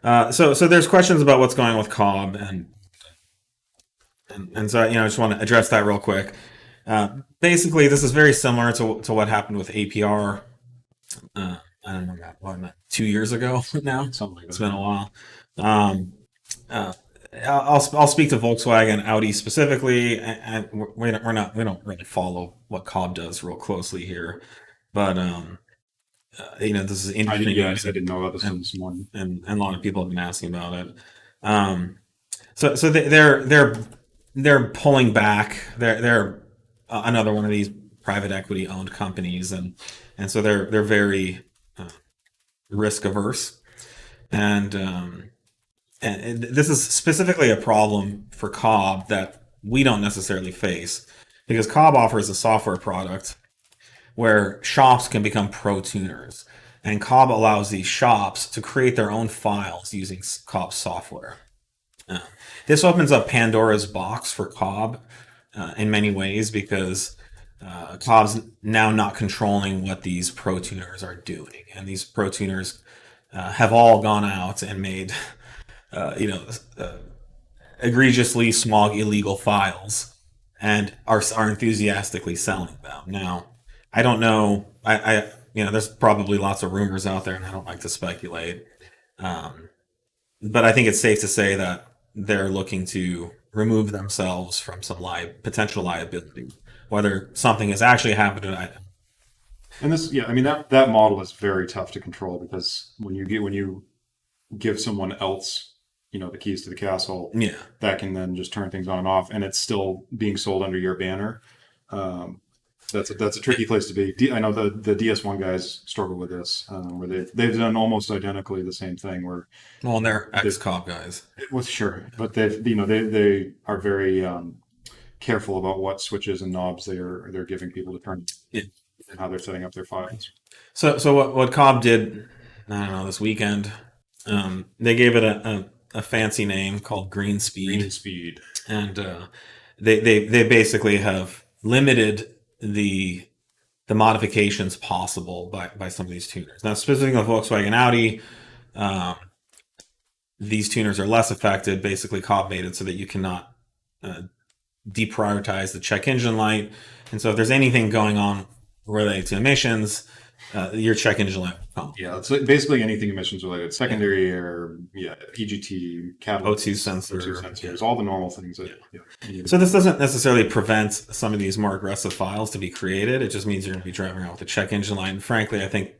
So there's questions about what's going on with Cobb, and so I just want to address that real quick. Basically, this is very similar to what happened with APR. I don't know, what, 2 years ago now. Something like It's that. been a while. Um, uh, I'll speak to Volkswagen, Audi specifically, and we don't really follow what Cobb does real closely here, but this is interesting Yeah, I news, didn't know about this till and this morning. a lot of people have been asking about it. Um, so they're pulling back. They're another one of these private equity owned companies, and so they're very risk averse, and this is specifically a problem for Cobb that we don't necessarily face because Cobb offers a software product where shops can become pro tuners. And Cobb allows these shops to create their own files using Cobb software. Uh, this opens up Pandora's box for Cobb in many ways because Cobb's now not controlling what these pro tuners are doing. And these pro tuners have all gone out and made, you know, uh, egregiously small illegal files and are enthusiastically selling them. Now, I don't know. There's probably lots of rumors out there, and I don't like to speculate. Um, but I think it's safe to say that they're looking to remove themselves from some potential liability. Whether something has actually happened, And this, yeah, I mean that model is very tough to control because when you give someone else, the keys to the castle, yeah, that can then just turn things on and off, and it's still being sold under your banner. Um, that's a tricky place to be. I know the DS1 guys struggle with this, where they've done almost identically the same thing. Where well, and they're they, ex-cop guys. well, sure, but they are very careful about what switches and knobs they're giving people to turn Yeah. and how they're setting up their files. So what Cobb did, I don't know, this weekend, they gave it a fancy name called Greenspeed, Greenspeed. and they basically have limited the modifications possible by some of these tuners. Now, specifically with Volkswagen Audi, um, these tuners are less affected. Basically, Cobb made it so that you cannot uh, deprioritize the check engine light, and so if there's anything going on related to emissions, your check engine light will come. Yeah, it's like basically anything emissions related, Yeah. secondary air, yeah, PGT, O2 catalysts, sensor. O2 Yeah. sensors, all the normal things that, Yeah. yeah, you need. So this doesn't necessarily prevent some of these more aggressive files to be created. It just means you're going to be driving around with a check engine light. And frankly, I think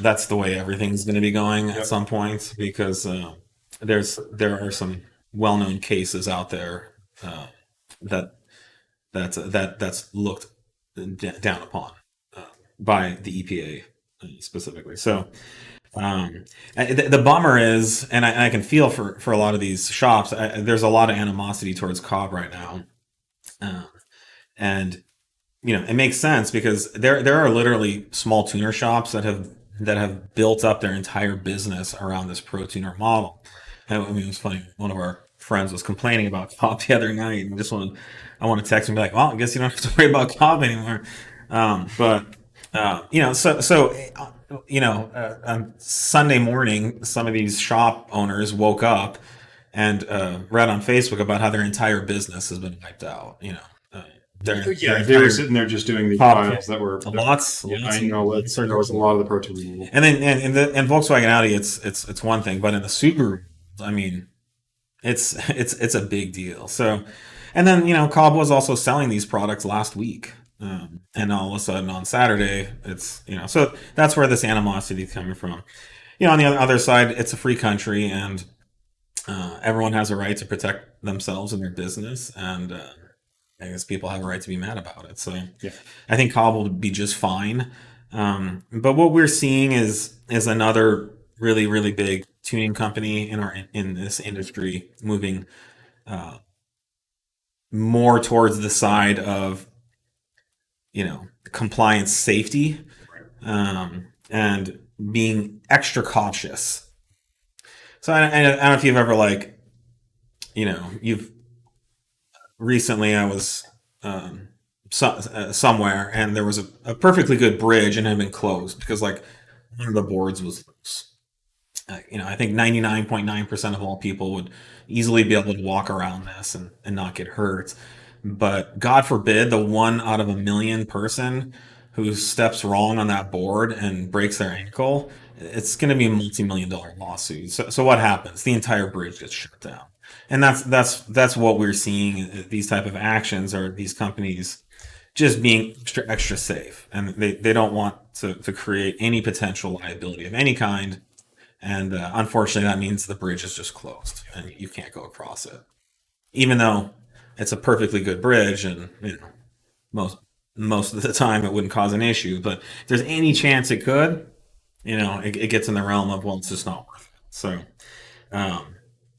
that's the way everything's going to be going at Yep. some point because there are some well-known cases out there uh, that that's looked down upon uh, by the EPA specifically. So the bummer is, and I can feel for a lot of these shops, there's a lot of animosity towards Cobb right now, um, and it makes sense because there are literally small tuner shops that have built up their entire business around this pro tuner model. And, I mean, it was funny. One of our friends was complaining about Cobb the other night, and I want to text him and be like, "Well, I guess you don't have to worry about Cobb anymore." But on Sunday morning, some of these shop owners woke up and read on Facebook about how their entire business has been wiped out. Their Yeah, they were entire sitting there just doing these Cobb, files that were, lots I know, there was a lot of the protein removal. and then and Volkswagen Audi, it's one thing, but in the Subaru, I mean, it's a big deal. So, and then Cobb was also selling these products last week, and all of a sudden on Saturday, it's so that's where this animosity is coming from. On the other side, it's a free country, and everyone has a right to protect themselves and their business, and I guess people have a right to be mad about it. So Yeah. I think Cobb will be just fine. But what we're seeing is another really really big tuning company in this industry moving uh, more towards the side of compliance safety, and being extra cautious. So I don't know if you've ever you've recently I was somewhere and there was a perfectly good bridge and it had been closed because one of the boards was loose. I think 99.9% of all people would easily be able to walk around this and not get hurt. But God forbid the one out of a million person who steps wrong on that board and breaks their ankle, it's going to be a multi-million-dollar lawsuit. So what happens? The entire bridge gets shut down, and that's what we're seeing. These type of actions are these companies just being extra safe, and they don't want to create any potential liability of any kind. And unfortunately, that means the bridge is just closed and you can't go across it, even though it's a perfectly good bridge, and most most of the time it wouldn't cause an issue. But if there's any chance it could, it gets in the realm of, well, it's just not worth it. So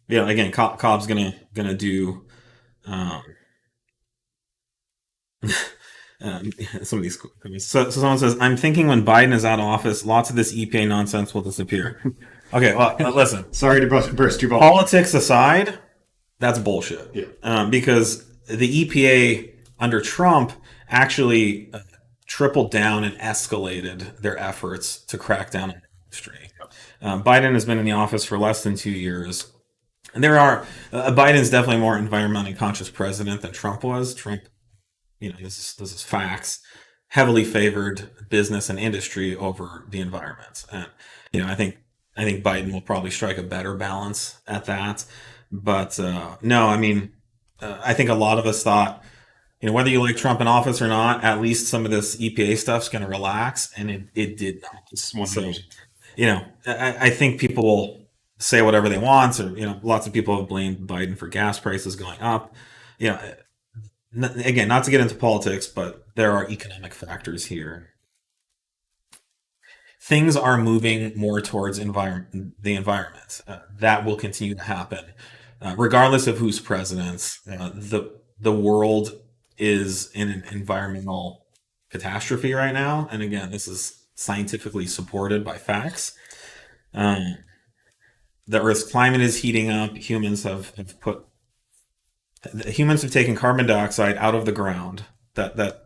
again, Cobb's gonna do um, um, some of these. So someone says, I'm thinking when Biden is out of office, lots of this EPA nonsense will disappear. Okay, well, listen. Sorry to burst your bubble. Politics aside, that's bullshit. Yeah. Because the EPA under Trump actually tripled down and escalated their efforts to crack down on the industry. Biden has been in the office for less than 2 years. And Biden's definitely more environmentally conscious president than Trump was. Trump, this is facts, heavily favored business and industry over the environment. And, I think Biden will probably strike a better balance at that. But no, I think a lot of us thought, whether you like Trump in office or not, at least some of this EPA stuff's going to relax, and it did not. It's one So, I think people will say whatever they want, or lots of people have blamed Biden for gas prices going up. You know, Again, not to get into politics, but there are economic factors here. Things are moving more towards the environment. That will continue to happen, regardless of who's president. The world is in an environmental catastrophe right now, and again, this is scientifically supported by facts. Um, the Earth's climate is heating up. Humans have taken carbon dioxide out of the ground. That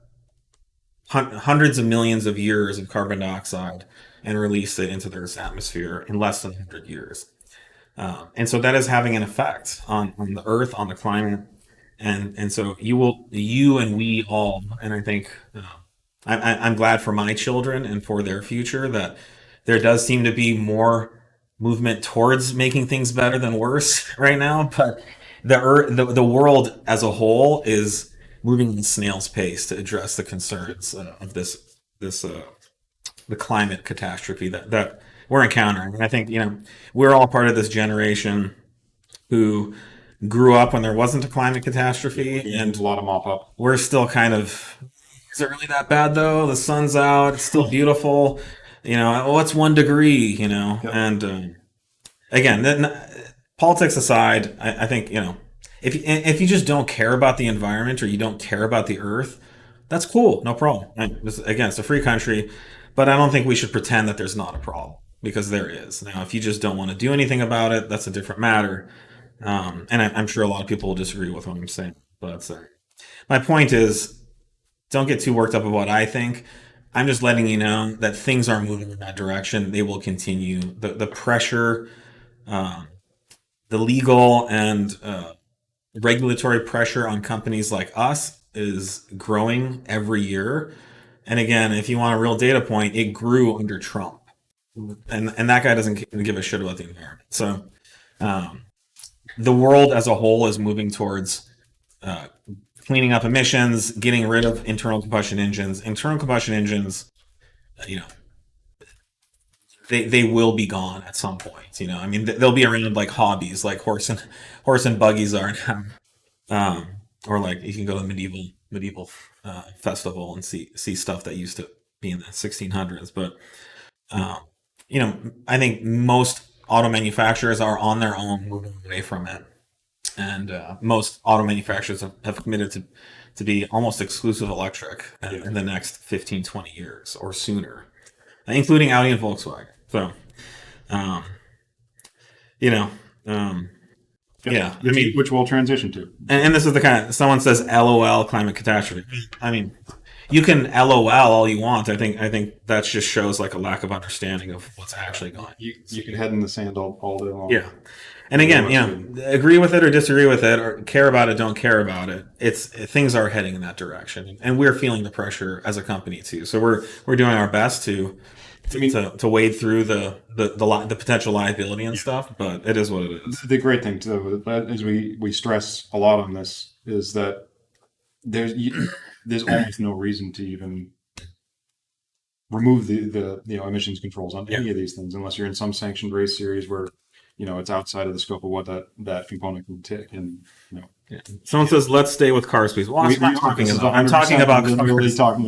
hundreds of millions of years of carbon dioxide, and release it into the Earth's atmosphere in less than 100 years. And so that is having an effect on the Earth, on the climate, and so you and we all, and I think I'm glad for my children and for their future that there does seem to be more movement towards making things better than worse right now. But the world as a whole is moving in snail's pace to address the concerns of this the climate catastrophe that we're encountering. And I think we're all part of this generation who grew up when there wasn't a climate catastrophe, and A lot of mop up. we're still kind of. Is it really that bad though? The sun's out. It's still beautiful. What's 1 degree? Yep. And again, politics aside, I think if you just don't care about the environment or you don't care about the earth, that's cool, no problem. Again, it's a free country, but I don't think we should pretend that there's not a problem, because there is. Now, if you just don't want to do anything about it, that's a different matter. And I'm sure a lot of people will disagree with what I'm saying, but my point is, don't get too worked up about what I think. I'm just letting you know that things are moving in that direction. They will continue. The pressure, um, the legal and regulatory pressure on companies like us is growing every year. And again, if you want a real data point, it grew under Trump, and that guy doesn't give a shit about the environment. So um, the world as a whole is moving towards uh, cleaning up emissions, getting rid of internal combustion engines. Internal combustion engines, you know, they will be gone at some point. They'll be around like hobbies, like horse and buggies are now. Um, or like you can go to the medieval festival and see stuff that used to be in the 1600s. But um, I think most auto manufacturers are on their own moving away from it, and most auto manufacturers have committed to be almost exclusive electric in the next 15, 20 years or sooner, including Audi and Volkswagen. So, um, you know, um, yeah, Which we'll transition to. and this is the kind of, someone says, LOL, climate catastrophe. I mean, you can LOL all you want. I think that just shows like a lack of understanding of what's actually going on. You can head in the sand all day long. Yeah. And again, agree with it or disagree with it, or care about it, don't care about it. It's things are heading in that direction, and we're feeling the pressure as a company too. So we're doing our best to wade through the potential liability and stuff. But it is what it is. The great thing too, as we stress a lot on this, is that there's almost no reason to even remove the emissions controls on any of these things unless you're in some sanctioned race series where it's outside of the scope of what that component can take. And someone says, "Let's stay with car speeds." Well, I'm talking about really talking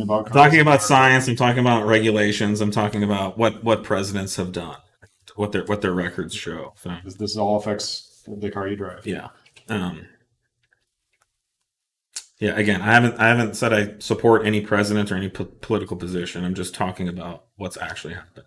about science. I'm talking about regulations. I'm talking about what presidents have done, what their records show. So. This all affects the car you drive. Yeah. Yeah. Again, I haven't said I support any president or any political position. I'm just talking about what's actually happened.